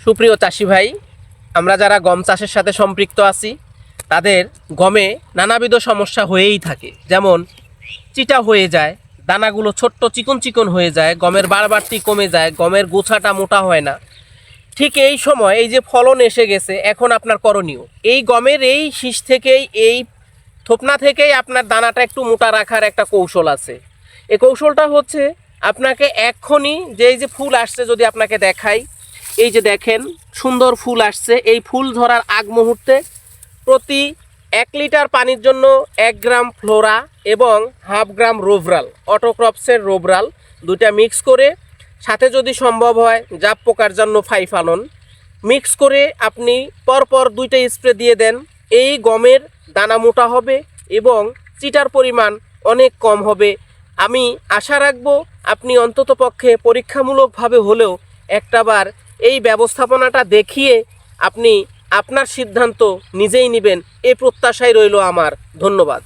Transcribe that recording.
সুপ্রিয় চাষি ভাই, আমরা যারা গম চাষের সাথে সম্পৃক্ত আছি তাদের গমে নানাবিধ সমস্যা হয়েই থাকে। যেমন চিটা হয়ে যায়, দানাগুলো ছোট্ট চিকন চিকন হয়ে যায়, গমের বাড়বাড়তি কমে যায়, গমের গোছাটা মোটা হয় না। ঠিক এই সময় এই যে ফলন এসে গেছে, এখন আপনার করণীয় এই গমের এই শীষ থেকেই, এই থোপনা থেকেই আপনার দানাটা একটু মোটা রাখার একটা কৌশল আছে। এই কৌশলটা হচ্ছে আপনাকে এক্ষুনি যে এই যে ফুল আসছে যদি আপনাকে দেখাই, এই যে দেখেন সুন্দর ফুল আসছে, এই ফুল ধরার আগ মুহূর্তে প্রতি 1 লিটার পানির জন্য 1 গ্রাম ফ্লোরা এবং 1/2 গ্রাম রোভরাল, অটোক্রপসের রোভরাল দুইটা মিক্স করে, সাথে যদি সম্ভব হয় জাপ পোকার জন্য 5 আনন মিক্স করে আপনি পরপর 2টা স্প্রে দিয়ে দেন। এই গমের দানা মোটা হবে এবং চিটার পরিমাণ অনেক কম হবে। আমি আশা রাখবো আপনি অন্ততপক্ষে পরীক্ষামূলকভাবে হলেও একটাবার এই ব্যবস্থাপনাটা দেখিয়ে আপনি আপনার সিদ্ধান্ত নিজেই নেবেন, এই প্রত্যাশাই রইল আমার। ধন্যবাদ।